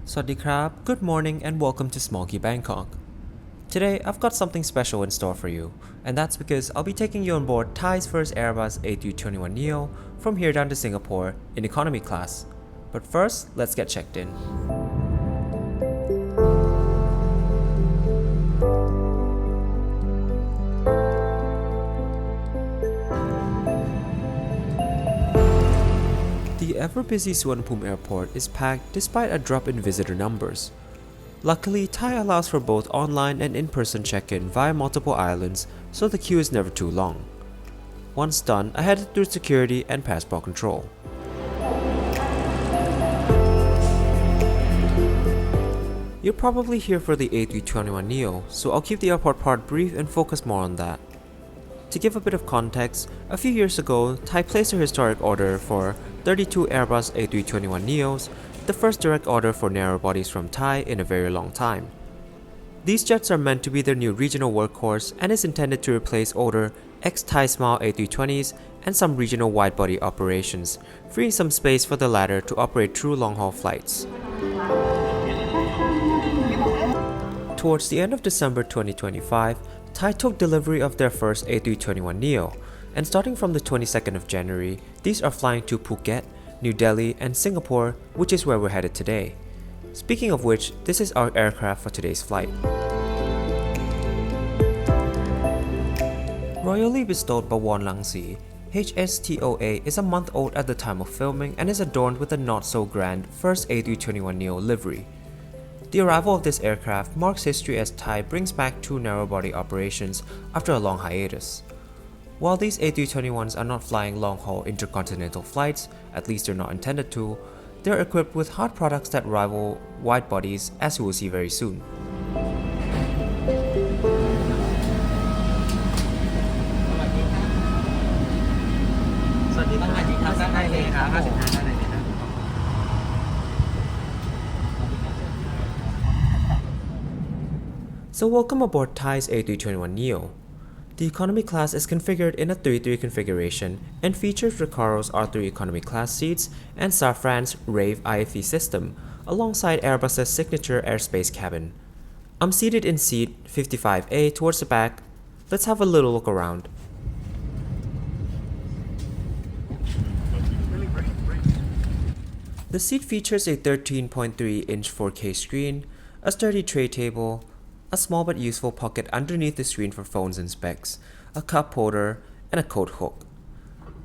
Sawasdee krab, good morning and welcome to Smoggy Bangkok. Today I've got something special in store for you, and that's because I'll be taking you on board Thai's first Airbus A321neo from here down to Singapore in economy class. But first, let's get checked in. The ever-busy Suvarnabhumi airport is packed despite a drop in visitor numbers. Luckily, Thai allows for both online and in-person check-in via multiple islands, so the queue is never too long. Once done, I headed through security and passport control. You're probably here for the A321neo, so I'll keep the airport part brief and focus more on that. To give a bit of context, a few years ago, Thai placed a historic order for 32 Airbus A321neos, the first direct order for narrow bodies from Thai in a very long time. These jets are meant to be their new regional workhorse and is intended to replace older ex-Thai Smile A320s and some regional wide-body operations, freeing some space for the latter to operate true long-haul flights. Towards the end of December 2025, Thai took delivery of their first A321neo, and starting from the 22nd of January, these are flying to Phuket, New Delhi, and Singapore, which is where we're headed today. Speaking of which, this is our aircraft for today's flight. Royally bestowed by Won Langsi, HS-TOA is a month old at the time of filming and is adorned with a not-so-grand first A321neo livery. The arrival of this aircraft marks history as Thai brings back two narrow-body operations after a long hiatus. While these A321s are not flying long-haul intercontinental flights, at least they're not intended to, they're equipped with hard products that rival wide-bodies, as you will see very soon. So welcome aboard Thai's A321neo. The economy class is configured in a 3-3 configuration and features Recoro's R3 economy class seats and Safran's Rave IFE system, alongside Airbus's signature airspace cabin. I'm seated in seat 55A towards the back. Let's have a little look around. The seat features a 13.3-inch 4K screen, a sturdy tray table, a small but useful pocket underneath the screen for phones and specs, a cup holder, and a coat hook.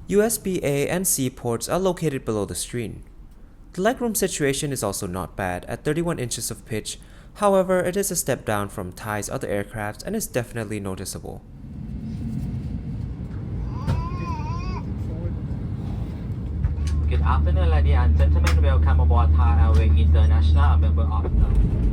USB-A and C ports are located below the screen. The legroom situation is also not bad at 31 inches of pitch, however it is a step down from Thai's other aircraft and is definitely noticeable. Good afternoon, ladies and gentlemen. Welcome aboard Thai Airways International, a member of the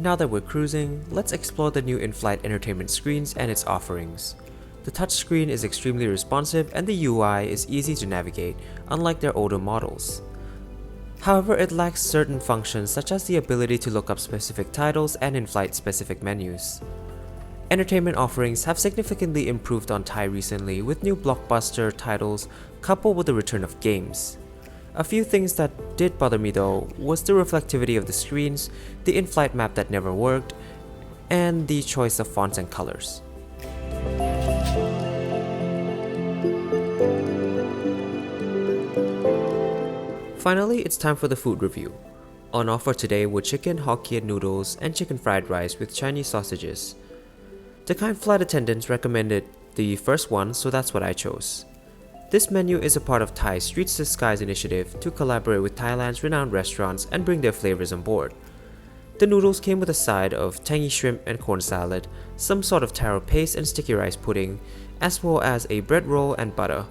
Now that we're cruising, let's explore the new in-flight entertainment screens and its offerings. The touchscreen is extremely responsive and the UI is easy to navigate, unlike their older models. However, it lacks certain functions such as the ability to look up specific titles and in-flight specific menus. Entertainment offerings have significantly improved on Thai recently with new blockbuster titles coupled with the return of games. A few things that did bother me though was the reflectivity of the screens, the in-flight map that never worked, and the choice of fonts and colors. Finally, it's time for the food review. On offer today were chicken Hokkien noodles and chicken fried rice with Chinese sausages. The kind flight attendants recommended the first one, so that's what I chose. This menu is a part of Thai's Streets to Skies initiative to collaborate with Thailand's renowned restaurants and bring their flavors on board. The noodles came with a side of tangy shrimp and corn salad, some sort of taro paste and sticky rice pudding, as well as a bread roll and butter.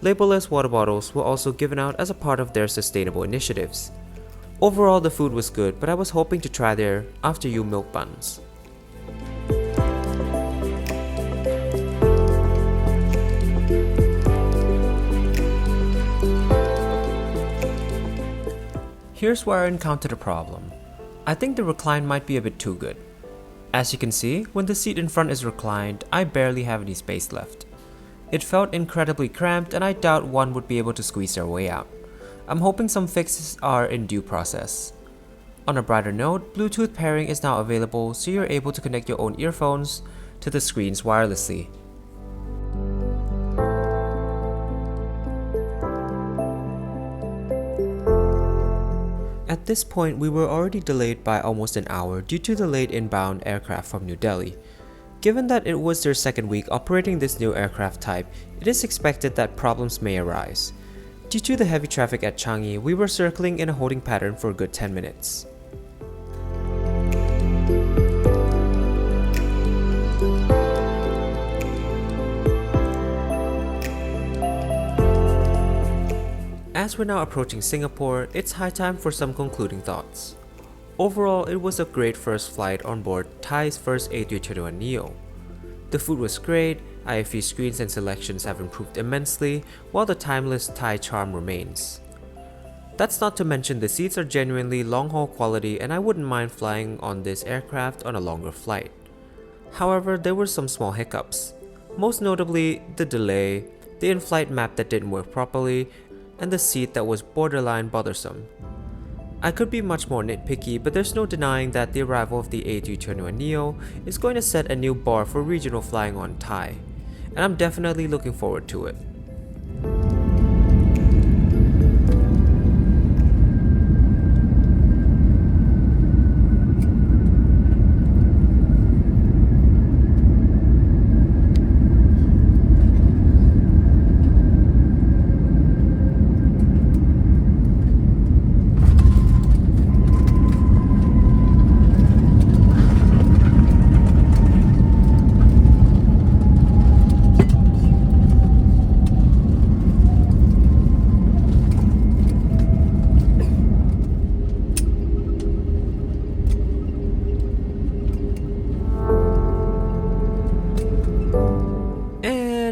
Labelless water bottles were also given out as a part of their sustainable initiatives. Overall, the food was good, but I was hoping to try their after-you milk buns. Here's where I encountered a problem. I think the recline might be a bit too good. As you can see, when the seat in front is reclined, I barely have any space left. It felt incredibly cramped and I doubt one would be able to squeeze their way out. I'm hoping some fixes are in due process. On a brighter note, Bluetooth pairing is now available, so you're able to connect your own earphones to the screens wirelessly. At this point, we were already delayed by almost an hour due to the late inbound aircraft from New Delhi. Given that it was their second week operating this new aircraft type, it is expected that problems may arise. Due to the heavy traffic at Changi, we were circling in a holding pattern for a good 10 minutes. As we're now approaching Singapore, it's high time for some concluding thoughts. Overall, it was a great first flight on board Thai's first A321NEO. The food was great, IFE screens and selections have improved immensely, while the timeless Thai charm remains. That's not to mention the seats are genuinely long-haul quality and I wouldn't mind flying on this aircraft on a longer flight. However, there were some small hiccups. Most notably, the delay, the in-flight map that didn't work properly, and the seat that was borderline bothersome. I could be much more nitpicky, but there's no denying that the arrival of the A321neo is going to set a new bar for regional flying on Thai, and I'm definitely looking forward to it.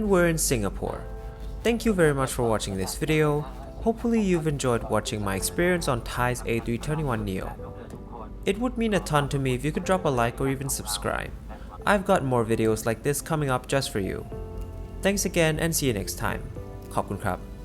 We're in Singapore. Thank you very much for watching this video. Hopefully you've enjoyed watching my experience on Thai's A321neo. It would mean a ton to me if you could drop a like or even subscribe. I've got more videos like this coming up just for you. Thanks again and see you next time. ขอบคุณครับ